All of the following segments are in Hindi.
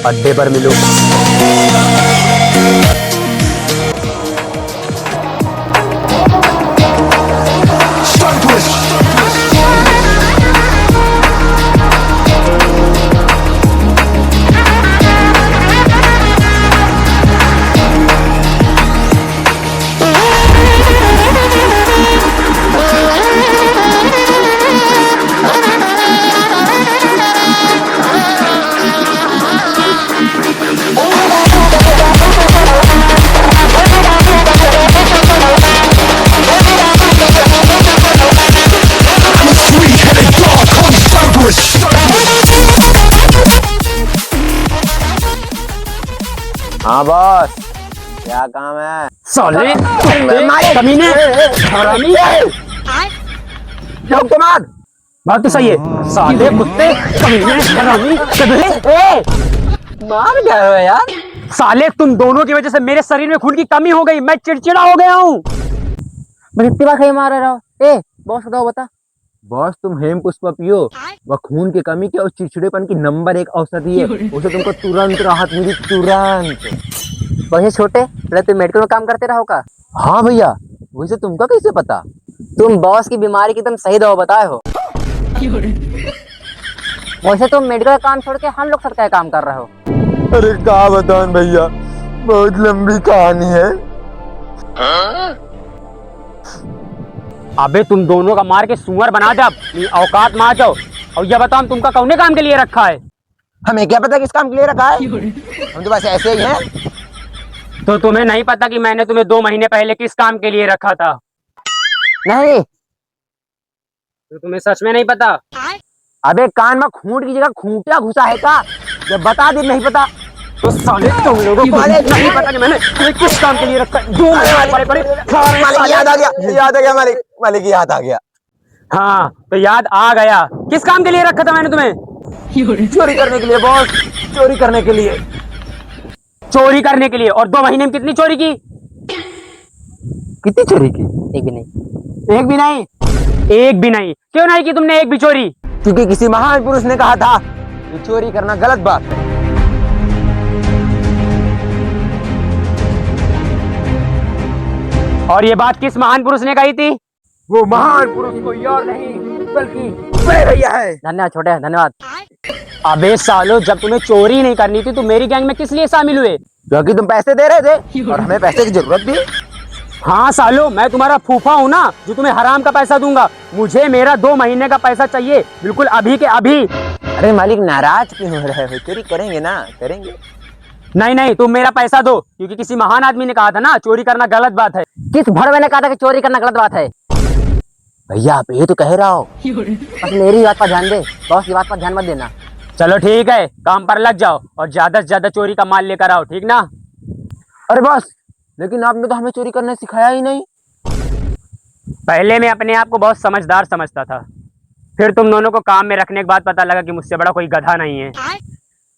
अड्डे पर मिलो। हाँ बॉस, क्या काम है? साले कमीने हरामी। कुमार, बात तो सही है। साले कुत्ते कमीने हरामी गधे। मार गए हो यार। साले तुम दोनों की वजह से मेरे शरीर में खून की कमी हो गई, मैं चिड़चिड़ा हो गया हूँ। मार रहा हो। ए बॉस बताओ बता। बॉस, तुम हेम पुष्प पियो, वह खून की कमी के और चिड़चिड़ेपन की नंबर 1 औषधि है। उसे तुमको तुरंत राहत मिली, तुरंत। वैसे छोटे पहले तुम मेडिकल में काम करते रहो का? हाँ भैया, वैसे तुमको कैसे पता? तुम बॉस की बीमारी की एकदम सही दवा बताए हो। वैसे तुम मेडिकल का काम छोड़ के हम लोग साथ क्या काम कर रहे हो? अरे क्या बताऊं भैया, बहुत लंबी कहानी है। अबे तुम दोनों का मार के सुअर बना दे, अपनी औकात में आ जाओ। और ये बताओ तुमका कौने काम के लिए रखा है? हमें क्या पता किस काम के लिए रखा है, हम तो बस ऐसे ही हैं। तो तुम्हें नहीं पता कि मैंने तुम्हें 2 महीने पहले किस काम के लिए रखा था? नहीं। तो तुम्हें सच में नहीं पता? अबे कान में खूंट की जगह खूंटिया घुसा है का? जब बता दे नहीं पता तो साले तुम लोगों को नहीं पता कि मैंने तुम्हें किस काम के लिए रखा है? 2 महीने बड़े मालिक, याद आ गया, याद आ गया मालिक, मालिक याद आ गया। हाँ तो याद आ गया। किस काम के लिए रखा था मैंने तुम्हें? चोरी करने के लिए बॉस, चोरी करने के लिए। चोरी करने के लिए। और 2 महीने में कितनी चोरी की? कितनी चोरी की? एक भी नहीं। एक भी नहीं? एक भी नहीं? क्यों नहीं की तुमने एक भी चोरी? क्योंकि किसी महान पुरुष ने कहा था कि चोरी करना गलत बात है। और ये बात किस महान पुरुष ने कही थी? वो महान पुरुष कोई और नहीं बल्कि मैं भैया है। धन्यवाद छोटे, धन्यवाद। अबे सालो, जब तुम्हें चोरी नहीं करनी थी तो मेरी गैंग में किस लिए शामिल हुए? क्योंकि तुम पैसे दे रहे थे और हमें पैसे की जरूरत थी। हाँ सालो, मैं तुम्हारा फूफा हूँ ना, जो तुम्हें हराम का पैसा दूंगा। मुझे मेरा 2 महीने का पैसा चाहिए, बिल्कुल अभी के अभी। अरे मालिक, नाराज क्यों हो रहे हो? चोरी करेंगे ना, करेंगे। नहीं नहीं, तुम मेरा पैसा दो, क्योंकि किसी महान आदमी ने कहा था ना चोरी करना गलत बात है। किस भड़वे ने कहा था कि चोरी करना गलत बात है? भैया आप ये तो कह रहा हो। बस मेरी बात पर ध्यान दे, बॉस की बात पर ध्यान मत देना। चलो ठीक है, काम पर लग जाओ और ज्यादा से ज्यादा चोरी का माल लेकर आओ, ठीक ना? अरे बॉस, लेकिन आपने तो हमें चोरी करना सिखाया ही नहीं। पहले मैं अपने आप को बहुत समझदार समझता था, फिर तुम दोनों को काम में रखने के बाद पता लगा कि मुझसे बड़ा कोई गधा नहीं है।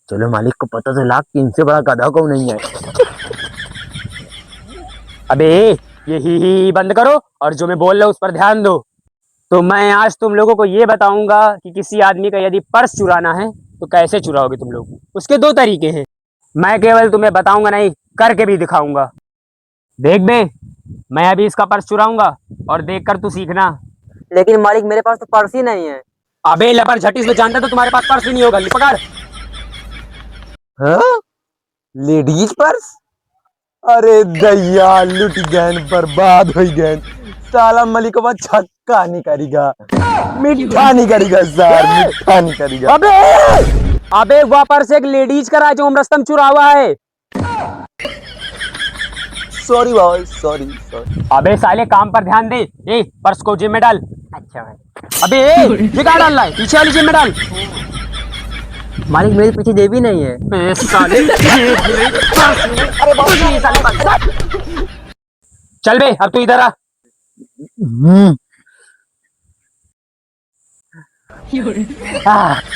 चलो मालिक को पता चला कि इनसे बड़ा गधा को नहीं है। अबे ये ही बंद करो और जो मैं बोल रहा हूँ उस पर ध्यान दो। तो मैं आज तुम लोगों को ये बताऊंगा कि किसी आदमी का यदि पर्स चुराना है तो कैसे चुराओगे तुम लोग। उसके 2 तरीके हैं। मैं केवल तुम्हें बताऊंगा नहीं, करके भी दिखाऊंगा। देख बे, मैं अभी इसका पर्स चुराऊंगा और देखकर तू सीखना। लेकिन मालिक मेरे पास तो पर्स ही नहीं है। अबे लपर झटिस में जानता तो तुम्हारे पास पर्स ही नहीं होगा। पकड़। हाँ? Ladies purse? अरे दैया, लुट गए, बर्बाद हो गए। साला मलिकवा छक्का नहीं करेगा, मिठा नहीं करेगा सर, मिठा नहीं करेगा। अबे वह पर्स एक लेडीज का है जो हम रस्तम चुरा हुआ है। Sorry boy, sorry sorry. अबे साले काम पर ध्यान दे। ए पर्स को जेब में डाल। अच्छा भाई। अबे ये कहाँ डाल रहा है? पीछे वाली जेब में डाल। मालिक मेरे पीछे जेब ही नहीं है। ए, साले अरे बहुत साले। चल बे, अब तू इधर आ।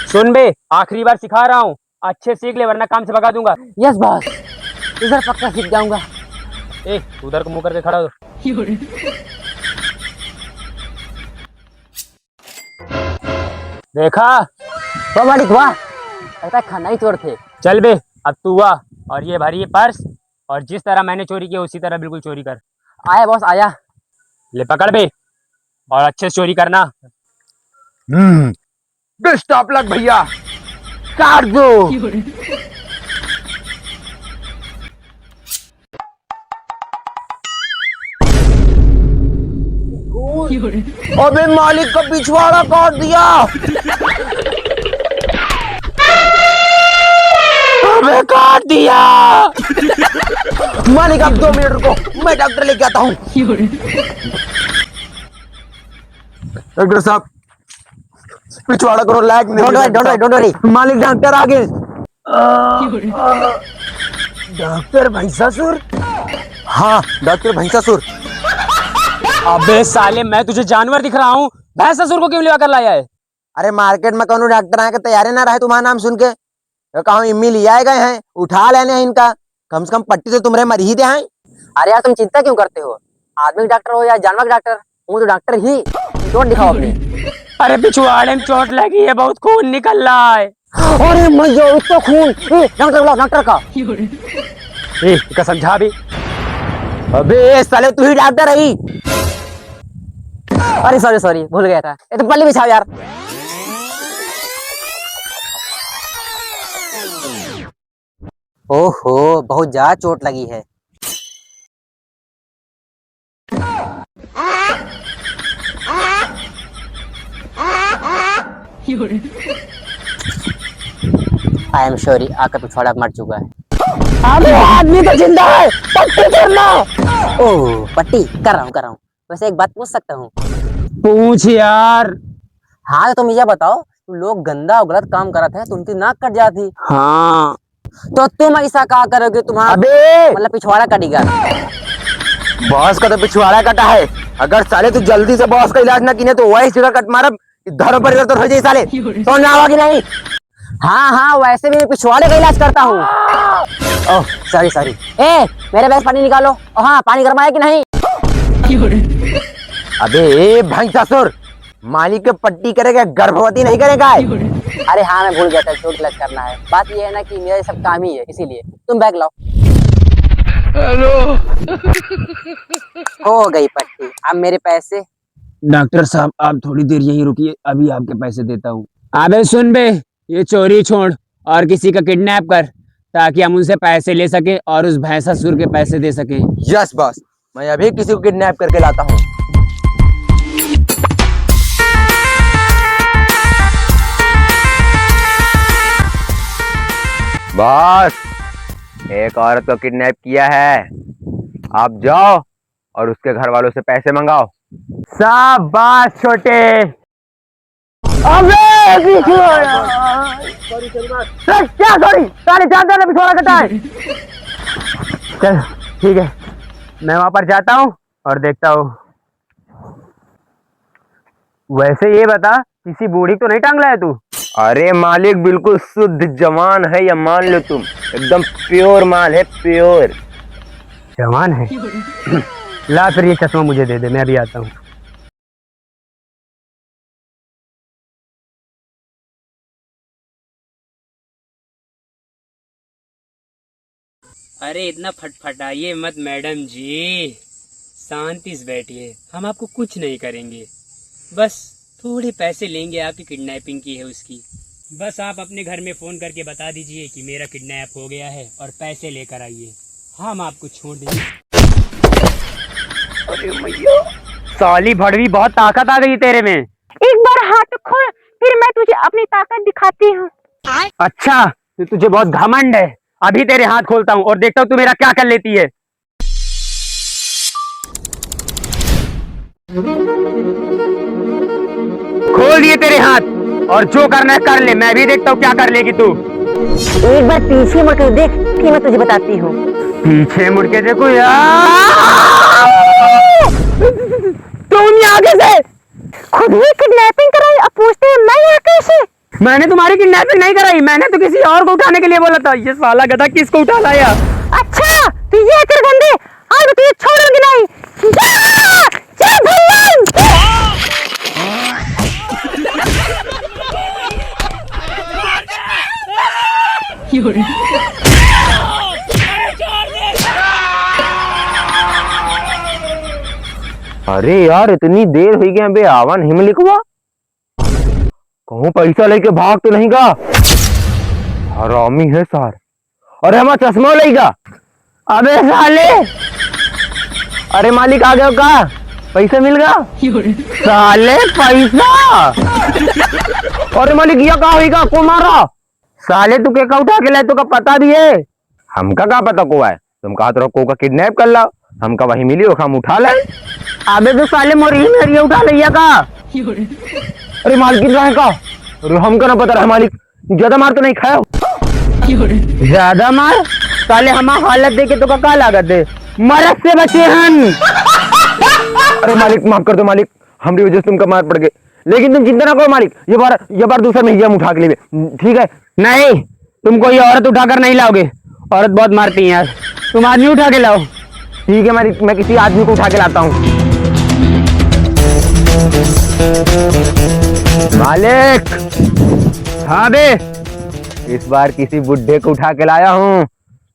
सुन बे, आखिरी बार सिखा रहा हूँ, अच्छे सीख ले वरना काम से भगा दूंगा। यस बॉस, इधर पक्का सीख जाऊंगा। ए उधर को मुंह करके खड़ा हो। देखा? वाह मालिक वाह, ऐसा खाना ही चोर थे। चल बे, अब तू आ और ये भरी ये पर्स, और जिस तरह मैंने चोरी किया उसी तरह बिल्कुल चोरी कर। आया बॉस आया। ले पकड़ बे, और अच्छे से चोरी करना। बेस्ट ऑफ लक भैया, काट दो। अबे मालिक का पिछवाड़ा काट दिया। अबे काट दिया। मालिक आप 2 मिनट रुको, मैं डॉक्टर लेके आता हूँ। डॉक्टर साहब पिछवाड़ा करो, लायक नहीं। Don't worry. मालिक डॉक्टर आगे। डॉक्टर भैंसासुर। हाँ डॉक्टर भैंसासुर। अबे साले, मैं तुझे जानवर दिख रहा हूँ, भैंसासुर को क्यों लेकर कर लाया है? अरे मार्केट में कौन डॉक्टर आए के तैयार ना रहे तुम्हारा नाम सुन के। तो कहूँ इम्मी ले आए गए हैं, उठा लेने हैं इनका। कम से कम पट्टी तो तुम्हारे मर ही दे हैं। अरे यार तुम चिंता क्यों करते हो? आदमी का डॉक्टर हो या जानवर का डॉक्टर, हूँ तो डॉक्टर ही। चोट दिखाओ अपनी। अरे पिछवाड़े में चोट लगी है, बहुत खून निकल रहा है। अरे मैया इतना खून। डॉक्टर बुलाओ, डॉक्टर का। का समझा भी। अबे साले तू ही डॉक्टर रही। अरे सॉरी भूल गया था। ये तो पल्ली बिछाओ यार। ओहो बहुत ज्यादा चोट लगी है। आई एम सॉरी, आपका पिछवाड़ा मर चुका है। अबे आदमी तो जिंदा है, पट्टी करना। ओह पट्टी कर रहा हूँ। वैसे एक बात पूछ सकता हूँ? पूछ यार। हाँ तो तुम ये बताओ, तुम लोग गंदा और गलत काम करते हैं तो उनकी नाक कट जाती। हाँ तो तुम ऐसा क्या करोगे? तुम्हारा अबे मतलब पिछवाड़ा कटेगा। बॉस का तो पिछवाड़ा कटा है। अगर साले तू जल्दी से बॉस का इलाज ना किने तो वही जगह कट मारब, धर्म परिवर्तन हो जाए साले। तो ना होगी नहीं। हाँ वैसे भी मैं पिछवाड़े का इलाज करता हूँ। Oh sorry. ए मेरे भैंस पानी निकालो। हाँ पानी गर्म है कि नहीं? अबे भैंसासुर, मालिक के पट्टी करेगा, गर्भवती नहीं करेगा। अरे हाँ मैं भूल गया था, चोट इलाज करना है। बात ये है ना कि मेरा सब काम ही है, इसीलिए तुम बैग लाओ। हेलो। हो गई पट्टी, अब मेरे पैसे। डॉक्टर साहब आप थोड़ी देर यहीं रुकिए, अभी आपके पैसे देता हूँ। अबे सुन बे, ये चोरी छोड़ और किसी का किडनैप कर, ताकि हम उनसे पैसे ले सके और उस भैंसासुर के पैसे दे सके। यस बॉस, मैं अभी किसी को किडनैप करके लाता हूँ। बॉस, एक औरत को किडनैप किया है, आप जाओ और उसके घर वालों से पैसे मंगाओ। शाबाश छोटे। अबे क्या सॉरी, साढ़े 4 ने पिछवाड़ा कटा है। चल ठीक है, मैं वहां पर जाता हूँ और देखता हूँ। वैसे ये बता, किसी बूढ़ी तो नहीं टांग लाया तू? अरे मालिक बिल्कुल शुद्ध जवान है, या मान लो तुम, एकदम प्योर माल है, प्योर जवान है। ला फिर ये चश्मा मुझे दे दे, मैं अभी आता हूँ। अरे इतना फटफटाइए मत मैडम जी, शांति से बैठिए, हम आपको कुछ नहीं करेंगे, बस थोड़े पैसे लेंगे। आपकी किडनैपिंग की है उसकी, बस आप अपने घर में फोन करके बता दीजिए कि मेरा किडनैप हो गया है और पैसे लेकर आइए, हम आपको छोड़ देंगे। अरे मैया, साली भड़वी, बहुत ताकत आ गई तेरे में। एक बार हाथ खोल, फिर मैं तुझे अपनी ताकत दिखाती हूँ। अच्छा तो तुझे बहुत घमंड है, अभी तेरे हाथ खोलता हूँ और देखता हूँ तू मेरा क्या कर लेती है। खोल दिए तेरे हाथ, और जो करना है कर ले, मैं भी देखता हूँ क्या कर लेगी तू। एक बार पीछे मुड़कर देख, फिर मैं तुझे बताती हूँ। पीछे मुड़ के देखो यार, तुम आगे से खुद ही किडनैपिंग कराई, अब पूछते हैं मैं यहाँ कैसे? मैंने तुम्हारी किडनैपिंग नहीं कराई, मैंने तो किसी और को उठाने के लिए बोला था। ये साला गधा किसको उठा लाया? अच्छा तो ये कर गंदे, आज तुझे छोड़ूंगी नहीं। चल भैया। अरे यार इतनी देर हुई गई बे आवा नहीं मलिकवा। कहूँ पैसा लेके भाग तो नहीं गा। हरामी है सार। अरे हमारा चश्मा लेगा। अबे साले। अरे मालिक आ गए का पैसा मिल गया साले पैसा। अरे मालिक ये कहा होगा को मारा साले तू के का उठा के लाए तो का पता भी है हमका का पता को है तुम कहा तो को का किडनैप कर ला हमका वही मिली हम उठा ले। अबे तो साले मोरी मेरी उठा लिया का। अरे मालिक रहा है का अरे हमका ना पता रहा मालिक ज्यादा मार तो नहीं खाया ज्यादा मार साले हमारा हालत देखे तो का लागत है मरद से बचे हम। अरे मालिक माफ कर दो मालिक हमारी वजह से तुमका मार पड़ गए लेकिन तुम चिंता ना करो मालिक ये बार दूसरा में हम उठा के लिए ठीक है। नहीं, तुम कोई औरत उठाकर नहीं लाओगे, औरत बहुत मारती हैं यार, तुम आदमी उठा के लाओ। ठीक है मालिक मैं किसी आदमी को उठा के लाता हूँ। मालिक। हाँ बे इस बार किसी बुड्ढे को उठा के लाया हूँ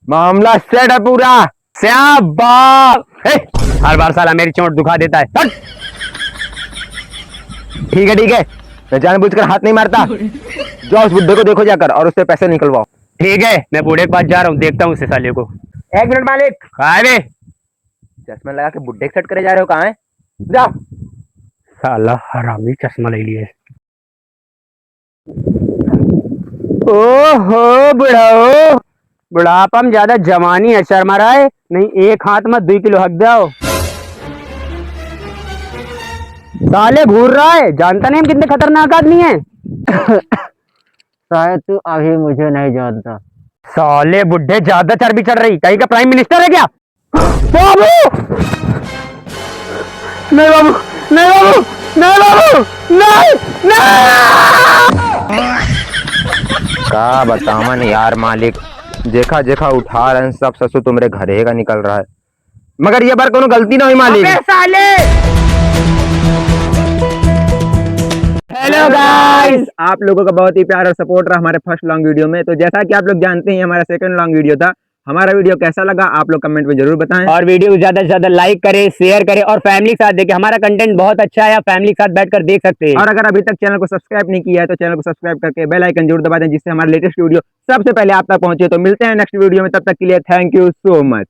मामला सेट है पूरा। शाबाश। हर बार साला मेरी चोट दुखा देता है। ठीक है मैं जानबूझकर हाथ नहीं मारता। जाओ उस बुड्ढे को देखो जाकर और उससे पैसे निकलवाओ। ठीक है मैं बूढ़े के पास जा रहा हूँ, देखता हूँ उससे साले को। एक मिनट मालिक। कहाँ बे? चश्मा लगा के बुड्ढे सेट करे जा रहे हो कहाँ है जाओ। साला हरामी चश्मा ले लिए। ओहो बुढ़ाओ बुढ़ापा में ज्यादा जवानी है शर्मा रहा है नहीं, एक हाथ में 2 किलो हक जाओ। साले घूर रहा है, जानता नहीं हम कितने खतरनाक आदमी हैं। शायद तू अभी मुझे नहीं जानता। साले बुढ़े ज्यादा चर्बी चढ़ रही, कहीं का प्राइम मिनिस्टर है क्या? बाबू नहीं बाबू नहीं बाबू नहीं बाबू नहीं नहीं। का बतावन यार मालिक देखा देखा उठा रहे हैं सब ससुर तुम्हारे घरे का निकल रहा है मगर ये बार कोनो गलती ना हुई मालिक। साले हेलो गाइस आप लोगों का बहुत ही प्यार और सपोर्ट रहा हमारे फर्स्ट लॉन्ग वीडियो में। तो जैसा कि आप लोग जानते हैं हमारा सेकंड लॉन्ग वीडियो था। हमारा वीडियो कैसा लगा आप लोग कमेंट में जरूर बताएं और वीडियो को ज्यादा से ज्यादा लाइक करें, शेयर करें और फैमिली के साथ देखें। हमारा कंटेंट बहुत अच्छा है, आप फैमिली के साथ बैठकर देख सकते हैं। और अगर अभी तक चैनल को सब्सक्राइब नहीं किया है तो चैनल को सब्सक्राइब करके बेल आइकन जरूर दबा दें जिससे हमारा लेटेस्ट वीडियो सबसे पहले आप तक पहुंचे। तो मिलते हैं नेक्स्ट वीडियो में, तब तक के लिए थैंक यू सो मच।